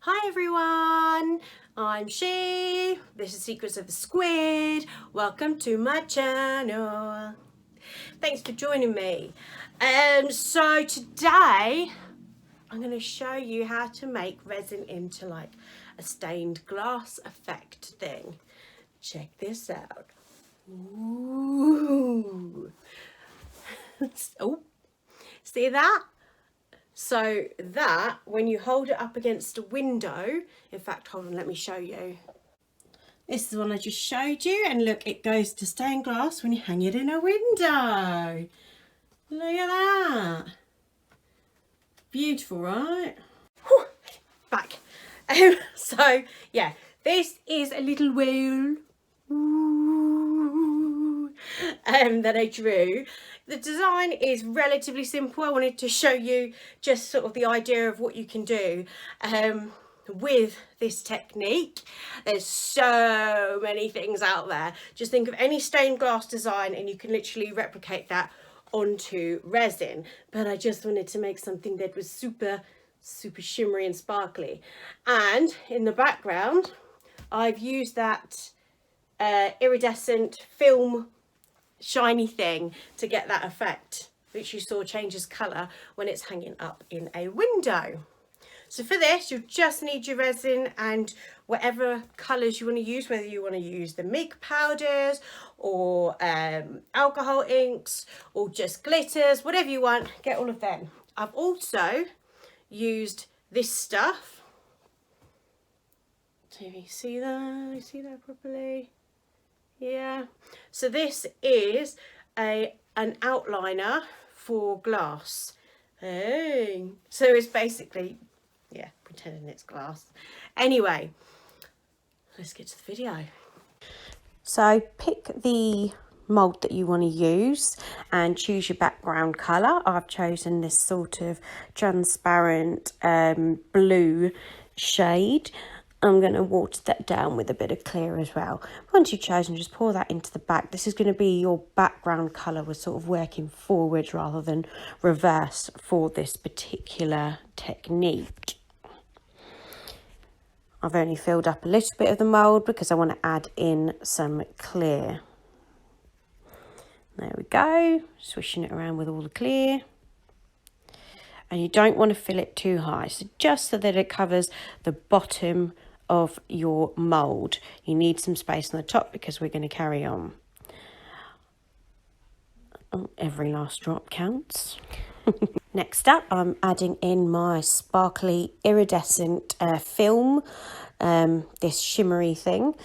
Hi everyone, I'm She. This is Secrets of the Squid. Welcome to my channel. Thanks for joining me. So today I'm going to show you how to make resin into like a stained glass effect thing. Check this out. Ooh. Oh, see that? So that, when you hold it up against a window, in fact, hold on, let me show you. This is the one I just showed you, and look, it goes to stained glass when you hang it in a window. Look at that. Beautiful, right? Whew, back. So, yeah, this is a little whale that I drew. The design is relatively simple. I wanted to show you just sort of the idea of what you can do with this technique. There's so many things out there. Just think of any stained glass design and you can literally replicate that onto resin. But I just wanted to make something that was super shimmery and sparkly. And in the background, I've used that iridescent film shiny thing to get that effect, which you saw changes colour when it's hanging up in a window. So for this, you just need your resin and whatever colours you want to use, whether you want to use the MIG powders or alcohol inks or just glitters, whatever you want, get all of them. I've also used this stuff. So you see that? You see that properly? Yeah, so this is an outliner for glass. Hey. So it's basically, yeah, pretending it's glass. Anyway, let's get to the video. So pick the mould that you want to use and choose your background colour. I've chosen this sort of transparent blue shade. I'm going to water that down with a bit of clear as well. Once you've chosen, just pour that into the back. This is going to be your background colour. We're sort of working forward rather than reverse for this particular technique. I've only filled up a little bit of the mould because I want to add in some clear. There we go, swishing it around with all the clear. And you don't want to fill it too high, so just so that it covers the bottom of your mould. You need some space on the top because we're going to carry on. Oh, every last drop counts. Next up, I'm adding in my sparkly iridescent film, this shimmery thing,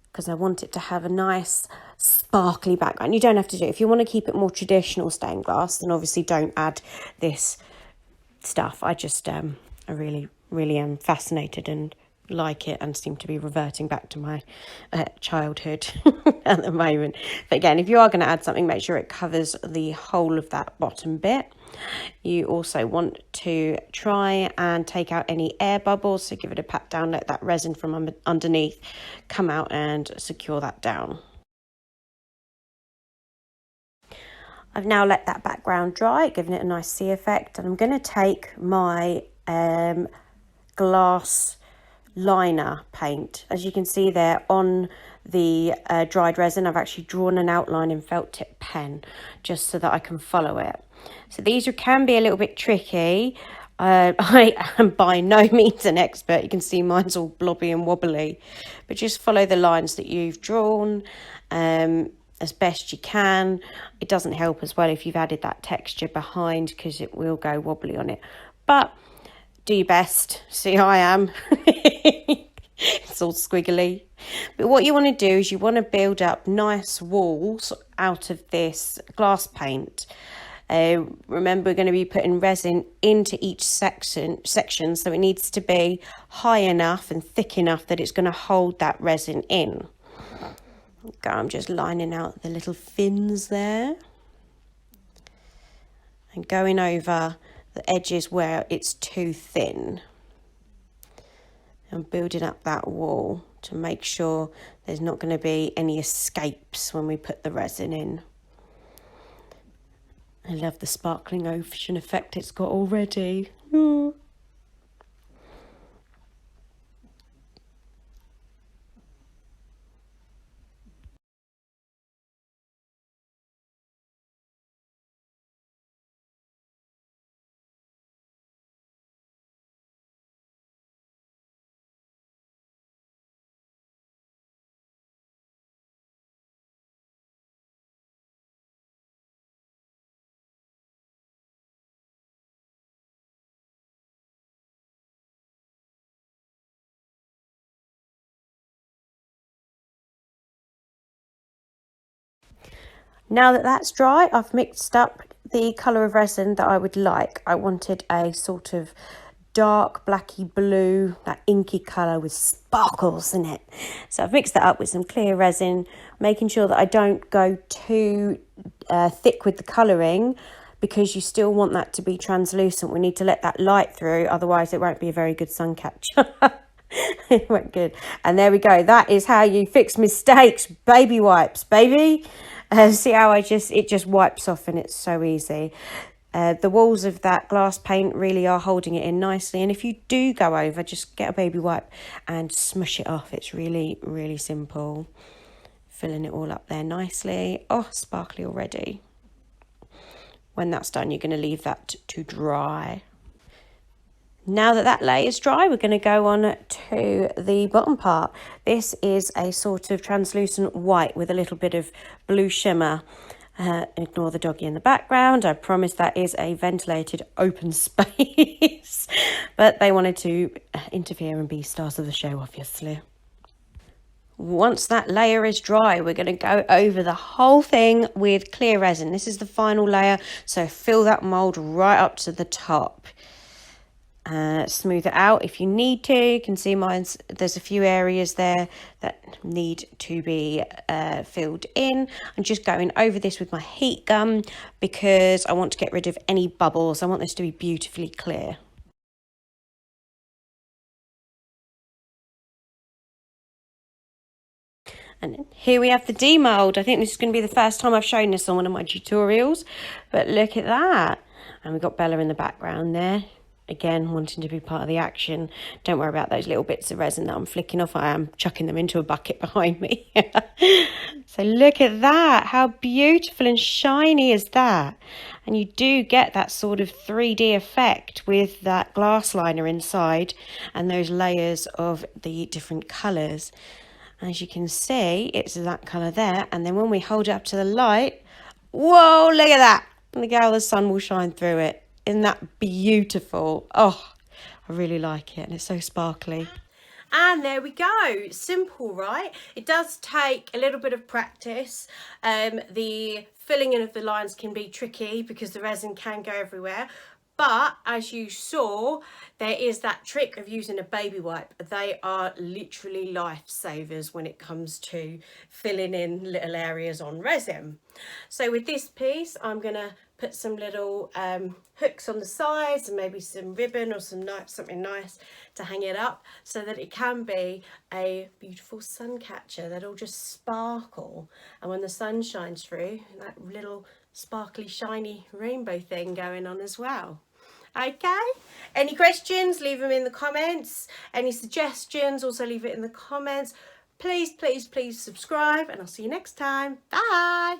because I want it to have a nice sparkly background. You don't have to do it. If you want to keep it more traditional stained glass, then obviously don't add this stuff. I just I really am fascinated and like it and seem to be reverting back to my childhood at the moment. But again, if you are going to add something, make sure it covers the whole of that bottom bit. You also want to try and take out any air bubbles, so give it a pat down, let that resin from underneath come out and secure that down. I've now let that background dry, giving it a nice sea effect, and I'm going to take my glass liner paint. As you can see there on the dried resin, I've actually drawn an outline in felt tip pen just so that I can follow it. So these can be a little bit tricky. I am by no means an expert. You can see mine's all blobby and wobbly, but just follow the lines that you've drawn as best you can. It doesn't help as well if you've added that texture behind because it will go wobbly on it, but do your best. See how I am. It's all squiggly. But what you want to do is you want to build up nice walls out of this glass paint. Remember, we're going to be putting resin into each section, so it needs to be high enough and thick enough that it's going to hold that resin in. Okay, I'm just lining out the little fins there and going over the edges where it's too thin and building up that wall to make sure there's not going to be any escapes when we put the resin in. I love the sparkling ocean effect it's got already. Ooh. Now that that's dry, I've mixed up the colour of resin that I would like. I wanted a sort of dark blacky blue, that inky colour with sparkles in it. So I've mixed that up with some clear resin, making sure that I don't go too thick with the colouring, because you still want that to be translucent. We need to let that light through, otherwise it won't be a very good sun catcher. It went good. And there we go. That is how you fix mistakes. Baby wipes, baby. See how it just wipes off, and it's so easy. The walls of that glass paint really are holding it in nicely, and if you do go over, just get a baby wipe and smush it off. It's really, really simple. Filling it all up there nicely. Oh, sparkly already. When that's done, you're going to leave that to dry. Now that that layer is dry, we're going to go on to the bottom part. This is a sort of translucent white with a little bit of blue shimmer. Ignore the doggy in the background. I promise that is a ventilated open space. But they wanted to interfere and be stars of the show, obviously. Once that layer is dry, we're going to go over the whole thing with clear resin. This is the final layer, so fill that mould right up to the top. Smooth it out if you need to. You can see there's a few areas there that need to be filled in. I'm just going over this with my heat gun because I want to get rid of any bubbles. I want this to be beautifully clear. And here we have the demold. I think this is going to be the first time I've shown this on one of my tutorials, but look at that. And we've got Bella in the background there. Again, wanting to be part of the action. Don't worry about those little bits of resin that I'm flicking off. I am chucking them into a bucket behind me. So look at that. How beautiful and shiny is that? And you do get that sort of 3D effect with that glass liner inside and those layers of the different colours. As you can see, it's that colour there. And then when we hold it up to the light, whoa, look at that. Look how the sun will shine through it. Isn't that beautiful? Oh, I really like it, and it's so sparkly. And there we go. Simple, right? It does take a little bit of practice. The filling in of the lines can be tricky because the resin can go everywhere. But as you saw, there is that trick of using a baby wipe. They are literally lifesavers when it comes to filling in little areas on resin. So with this piece, I'm going to put some little hooks on the sides and maybe some ribbon or something nice to hang it up so that it can be a beautiful sun catcher that'll just sparkle. And when the sun shines through, that little sparkly shiny rainbow thing going on as well. Okay, any questions, leave them in the comments. Any suggestions, also leave it in the comments. Please, please, please subscribe, and I'll see you next time. Bye.